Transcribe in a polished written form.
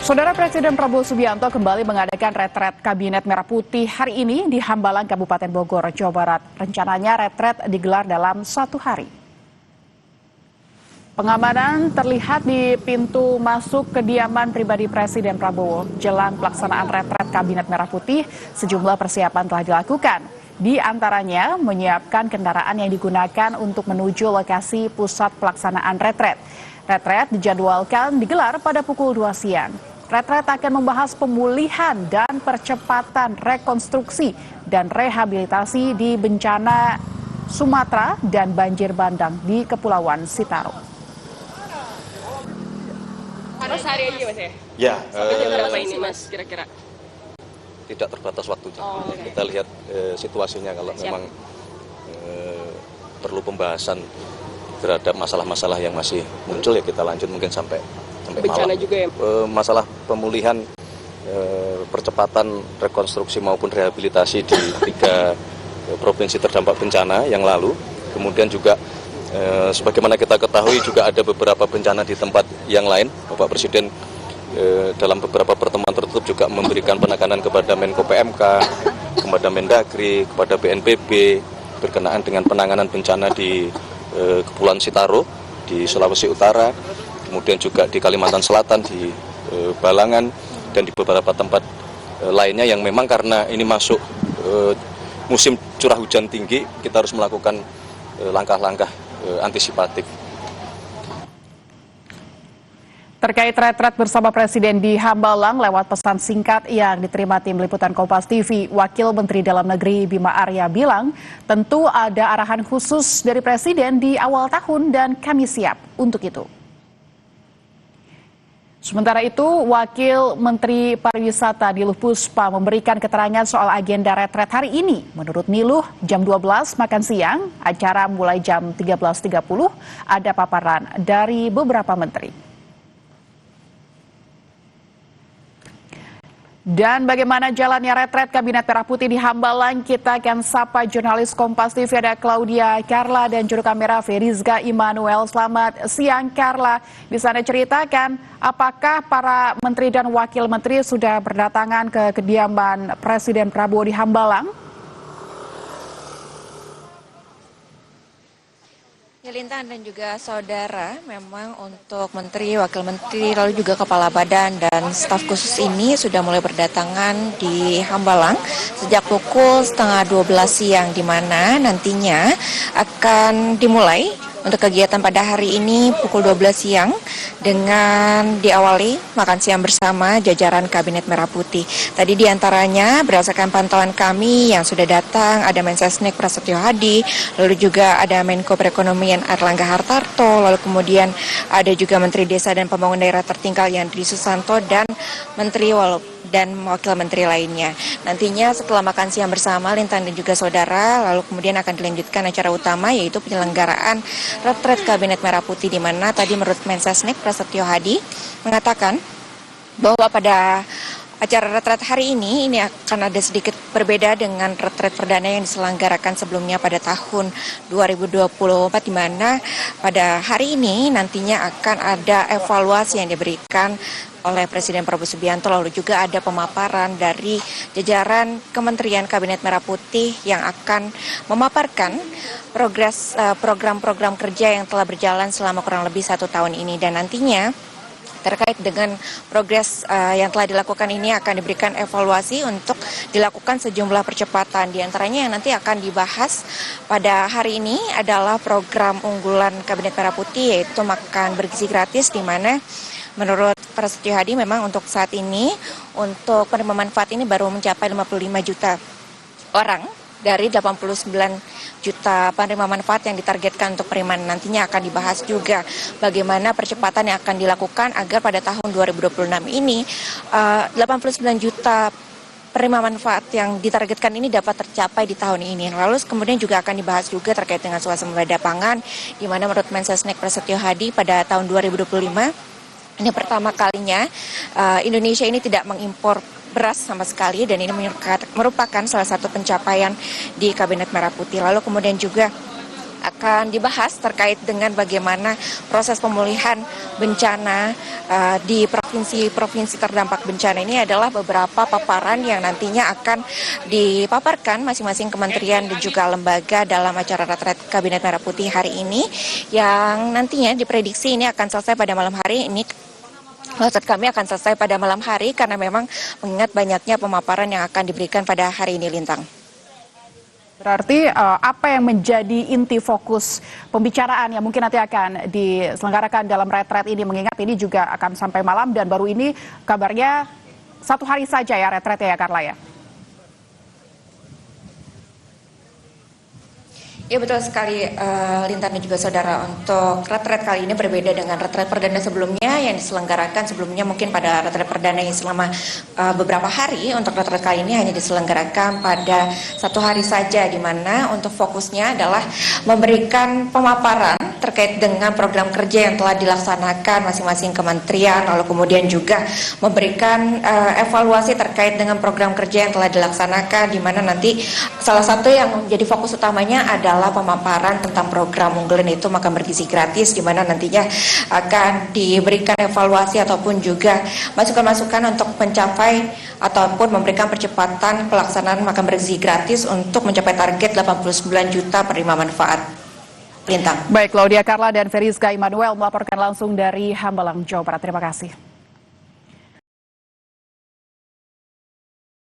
Saudara Presiden Prabowo Subianto kembali mengadakan retret Kabinet Merah Putih hari ini di Hambalang, Kabupaten Bogor, Jawa Barat. Rencananya retret digelar dalam 1 hari. Pengamanan terlihat di pintu masuk kediaman pribadi Presiden Prabowo. Jelang pelaksanaan retret Kabinet Merah Putih, sejumlah persiapan telah dilakukan. Di antaranya menyiapkan kendaraan yang digunakan untuk menuju lokasi pusat pelaksanaan retret. Retret dijadwalkan digelar pada pukul 2 siang. Retret akan membahas pemulihan dan percepatan rekonstruksi dan rehabilitasi di bencana Sumatera dan banjir bandang di Kepulauan Sitaro. Ada sehari aja Mas ya? Ya, Sampai jam berapa ini Mas kira-kira? tidak terbatas waktunya. Okay. Kita lihat situasinya kalau memang perlu pembahasan terhadap masalah-masalah yang masih muncul, ya kita lanjut mungkin sampai bencana malam. juga ya? Masalah pemulihan, percepatan rekonstruksi maupun rehabilitasi di 3 provinsi terdampak bencana yang lalu. Kemudian juga sebagaimana kita ketahui juga ada beberapa bencana di tempat yang lain. Bapak Presiden dalam beberapa pertemuan tertutup juga memberikan penekanan kepada Menko PMK, kepada Mendagri, kepada BNPB berkenaan dengan penanganan bencana di Kepulauan Sitaro, di Sulawesi Utara, kemudian juga di Kalimantan Selatan, di Balangan, dan di beberapa tempat lainnya yang memang karena ini masuk musim curah hujan tinggi, kita harus melakukan langkah-langkah antisipatif. Terkait retret bersama Presiden di Hambalang lewat pesan singkat yang diterima tim liputan Kompas TV, Wakil Menteri Dalam Negeri Bima Arya bilang, tentu ada arahan khusus dari Presiden di awal tahun dan kami siap untuk itu. Sementara itu, Wakil Menteri Pariwisata Niluh Puspa memberikan keterangan soal agenda retret hari ini. Menurut Niluh, jam 12 makan siang, acara mulai jam 13.30, ada paparan dari beberapa menteri. Dan bagaimana jalannya retret Kabinet Merah Putih di Hambalang, kita akan sapa jurnalis Kompas TV ada Claudia Carla dan juru kamera Ferizga Immanuel. Selamat siang Carla, bisa Anda ceritakan apakah para menteri dan wakil menteri sudah berdatangan ke kediaman Presiden Prabowo di Hambalang? Ya, Lintan dan juga saudara, memang untuk menteri, wakil menteri, lalu juga kepala badan dan staf khusus ini sudah mulai berdatangan di Hambalang sejak pukul 11:30 siang, di mana nantinya akan dimulai untuk kegiatan pada hari ini pukul 12 siang dengan diawali makan siang bersama jajaran Kabinet Merah Putih. Tadi diantaranya berdasarkan pantauan kami yang sudah datang ada Mensesnek Prasetyo Hadi, lalu juga ada Menko Perekonomian Airlangga Hartarto, lalu kemudian ada juga Menteri Desa dan Pembangunan Daerah Tertinggal Yandri Susanto dan Menteri dan wakil menteri lainnya. Nantinya setelah makan siang bersama Lintan dan juga saudara, lalu kemudian akan dilanjutkan acara utama yaitu penyelenggaraan retret Kabinet Merah Putih, di mana tadi menurut Mensesnek Prasetyo Hadi mengatakan bahwa pada acara retret hari ini akan ada sedikit berbeda dengan retret perdana yang diselenggarakan sebelumnya pada tahun 2024, di mana pada hari ini nantinya akan ada evaluasi yang diberikan oleh Presiden Prabowo Subianto, lalu juga ada pemaparan dari jajaran Kementerian Kabinet Merah Putih yang akan memaparkan progres program-program kerja yang telah berjalan selama kurang lebih 1 tahun ini, dan nantinya terkait dengan progres yang telah dilakukan ini akan diberikan evaluasi untuk dilakukan sejumlah percepatan. Di antaranya yang nanti akan dibahas pada hari ini adalah program unggulan Kabinet Merah Putih, yaitu makan bergizi gratis, di mana menurut Prasetyo Hadi memang untuk saat ini untuk penerima manfaat ini baru mencapai 55 juta orang dari 89 juta penerima manfaat yang ditargetkan untuk penerimaan. Nantinya akan dibahas juga bagaimana percepatan yang akan dilakukan agar pada tahun 2026 ini 89 juta penerima manfaat yang ditargetkan ini dapat tercapai di tahun ini. Lalu kemudian juga akan dibahas juga terkait dengan swasembada pangan, di mana menurut Mensesnek Prasetyo Hadi pada tahun 2025 ini pertama kalinya Indonesia ini tidak mengimpor beras sama sekali, dan ini merupakan salah satu pencapaian di Kabinet Merah Putih. Lalu kemudian juga akan dibahas terkait dengan bagaimana proses pemulihan bencana di provinsi-provinsi terdampak bencana ini adalah beberapa paparan yang nantinya akan dipaparkan masing-masing kementerian dan juga lembaga dalam acara retret Kabinet Merah Putih hari ini, yang nantinya diprediksi ini akan selesai pada malam hari ini. Maksud kami akan selesai pada malam hari karena memang mengingat banyaknya pemaparan yang akan diberikan pada hari ini, Lintang. Berarti apa yang menjadi inti fokus pembicaraan yang mungkin nanti akan diselenggarakan dalam retret ini, mengingat ini juga akan sampai malam dan baru ini kabarnya 1 hari saja ya retretnya ya, Carla ya? Ya betul sekali, Lintan dan juga saudara. Untuk retret kali ini berbeda dengan retret perdana sebelumnya yang diselenggarakan sebelumnya mungkin pada retret perdana yang selama beberapa hari. Untuk retret kali ini hanya diselenggarakan pada 1 hari saja, di mana untuk fokusnya adalah memberikan pemaparan terkait dengan program kerja yang telah dilaksanakan masing-masing kementerian, lalu kemudian juga memberikan evaluasi terkait dengan program kerja yang telah dilaksanakan, di mana nanti salah satu yang menjadi fokus utamanya adalah pemaparan tentang program unggulan itu makan bergizi gratis, di mana nantinya akan diberikan evaluasi ataupun juga masukan-masukan untuk mencapai ataupun memberikan percepatan pelaksanaan makan bergizi gratis untuk mencapai target 89 juta penerima manfaat. Lintang. Baik, Claudia Carla dan Ferizka Immanuel melaporkan langsung dari Hambalang, Jawa Barat. Terima kasih.